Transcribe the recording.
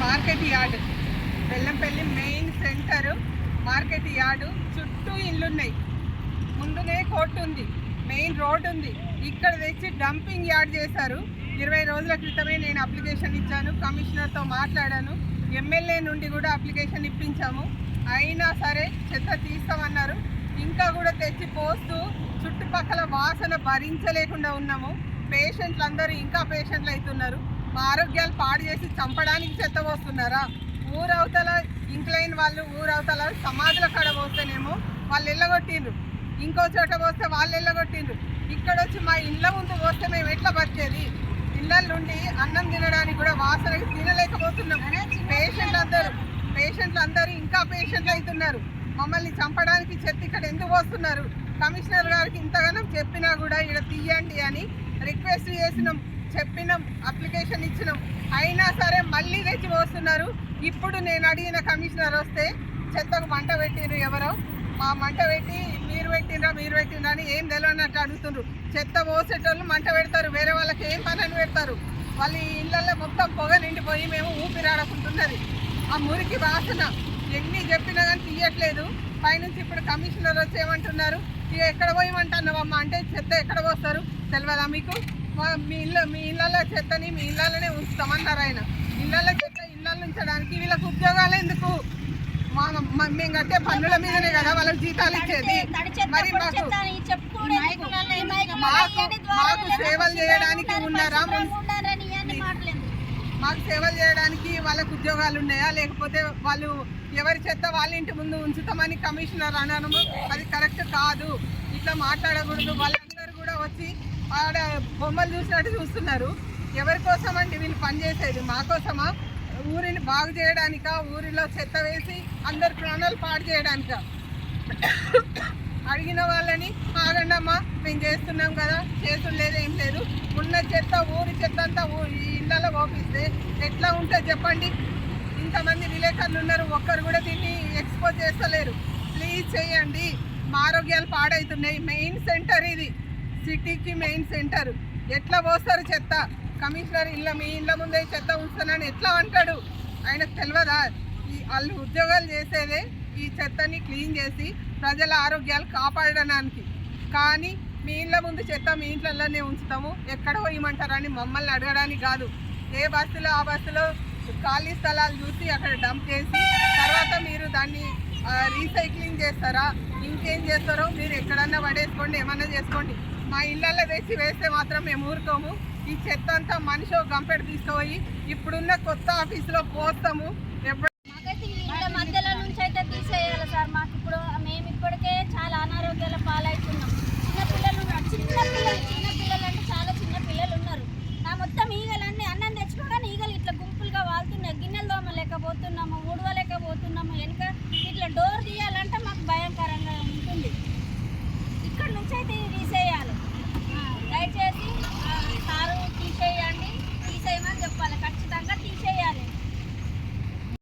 Market yard, Bellampalli main centre market yard. చుట్టూ ఇల్లున్నాయి, ముందునే court ఉంది, main road ఉంది. ఇక్కడ తెచ్చి డంపింగ్ యార్డ్ చేశారు. 20 రోజుల క్రితమే నేను అప్లికేషన్ ఇచ్చాను, కమిషనర్తో మాట్లాడాను, ఎమ్మెల్యే నుండి కూడా అప్లికేషన్ ఇప్పించాము. అయినా సరే చెత్త తీస్తామన్నారు. ఇంకా కూడా తెచ్చి పోస్తూ చుట్టుపక్కల వాసన భరించలేకుండా ఉన్నాము. పేషెంట్లు అందరూ ఇంకా పేషెంట్లు అవుతున్నారు. మా ఆరోగ్యాలు పాడు చేసి చంపడానికి చెత్త పోస్తున్నారా? ఊరవతల ఇంక్లైన్ వాళ్ళు ఊరవతల సమాధుల కాడ పోస్తేనేమో వాళ్ళు ఎల్లగొట్టిండ్రు, ఇంకో చోట పోస్తే వాళ్ళు ఎల్లగొట్టిండ్రు. ఇక్కడ వచ్చి మా ఇళ్ళ ముందు పోస్తే మేము ఎట్లా బతికేది? ఇళ్ళ నుండి అన్నం తినడానికి కూడా వాసనకి తినలేకపోతున్నాం. పేషెంట్లు అందరూ ఇంకా పేషెంట్లు అవుతున్నారు. మమ్మల్ని చంపడానికి చెత్త ఇక్కడ ఎందుకు పోస్తున్నారు? కమిషనర్ గారికి ఇంతగానో చెప్పినా కూడా ఇక్కడ తీయండి అని రిక్వెస్ట్ చేసినాం, చెప్పినాం, అప్లికేషన్ ఇచ్చినాం. అయినా సరే మళ్ళీ తెచ్చి పోస్తున్నారు. ఇప్పుడు నేను అడిగిన కమిషనర్ వస్తే చెత్తకు మంట పెట్టిండ్రు ఎవరో, మా మంట పెట్టి మీరు పెట్టిండ్రా అని ఏం తెలియనట్టు అడుగుతుండ్రు. చెత్త పోసేటోళ్ళు మంట పెడతారు, వేరే వాళ్ళకి ఏం పని అని పెడతారు. వాళ్ళ ఇళ్ళల్లో మొత్తం పొగ నిండిపోయి మేము ఊపిరాడకుంటున్నది. ఆ మురికి వాసన ఎన్ని చెప్పినా కానీ తీయట్లేదు. పైనుంచి ఇప్పుడు కమిషనర్ వచ్చి ఏమంటున్నారు, ఇక ఎక్కడ పోయమంటున్నావమ్మా అంటే చెత్త ఎక్కడ పోస్తారు తెలియదా మీకు? మీ ఇళ్ళల్లో చెత్తని మీ ఇళ్ళలోనే ఉంచుతామన్నారు ఆయన. ఇళ్ళల్లో చెత్త ఇళ్ళల్లో ఉంచడానికి వీళ్ళకి ఉద్యోగాలు ఎందుకు? మేము కట్టే పన్నుల మీదనే కదా వాళ్ళకి జీతాలు ఇచ్చేది. మరి మాకు సేవలు చేయడానికి ఉన్నారా? మాకు సేవలు చేయడానికి వాళ్ళకు ఉద్యోగాలు ఉన్నాయా? లేకపోతే వాళ్ళు ఎవరి చెత్త వాళ్ళ ఇంటి ముందు ఉంచుతామని కమిషనర్ అనడము అది కరెక్ట్ కాదు. ఇట్లా మాట్లాడకూడదు. వాళ్ళందరూ కూడా వచ్చి ఆడ బొమ్మలు చూసినట్టు చూస్తున్నారు. ఎవరి కోసం అండి వీళ్ళు పనిచేసేది? మా కోసమా? ఊరిని బాగు చేయడానికా? ఊరిలో చెత్త వేసి అందరి ప్రాణాలు పాడు చేయడానికా? అడిగిన వాళ్ళని ఆగండమ్మా మేము చేస్తున్నాం కదా, చేసుడు లేదు ఏం లేదు, ఉన్న చెత్త ఊరి చెత్త అంతా ఈ ఇళ్ళలో పోపిస్తే ఎట్లా ఉంటుంది చెప్పండి? ఇంతమంది విలేకరులు ఉన్నారు, ఒక్కరు కూడా దీన్ని ఎక్స్పోజ్ చేస్తలేరు. ప్లీజ్ చేయండి. మా ఆరోగ్యాలు పాడవుతున్నాయి. మెయిన్ సెంటర్ ఇది, సిటీకి మెయిన్ సెంటర్. ఎట్లా పోస్తారు చెత్త? కమిషనర్ మీ ఇళ్ళ ముందే చెత్త ఉంచుతానని ఎట్లా అంటాడు? ఆయనకు తెలియదా? వాళ్ళు ఉద్యోగాలు చేసేదే ఈ చెత్తని క్లీన్ చేసి ప్రజల ఆరోగ్యాలు కాపాడడానికి. కానీ మీ ఇళ్ళ ముందు చెత్త మీ ఇంట్లలోనే ఉంచుతాము, ఎక్కడ పోయమంటారని మమ్మల్ని అడగడానికి కాదు. ఏ బస్సులో ఆ బస్సులో ఖాళీ స్థలాలు చూసి అక్కడ డంప్ చేసి తర్వాత మీరు దాన్ని రీసైక్లింగ్ చేస్తారా? ఇంకేం చేస్తారో మీరు ఎక్కడన్నా పడేసుకోండి, ఏమన్నా చేసుకోండి. మా ఇళ్ళల్లో తెచ్చి వేస్తే మాత్రం మేము ఊరుకోము. ఈ చెత్త అంతా మనిషి గంపెడు తీసుకుపోయి ఇప్పుడున్న కొత్త ఆఫీసులో పోస్తాము.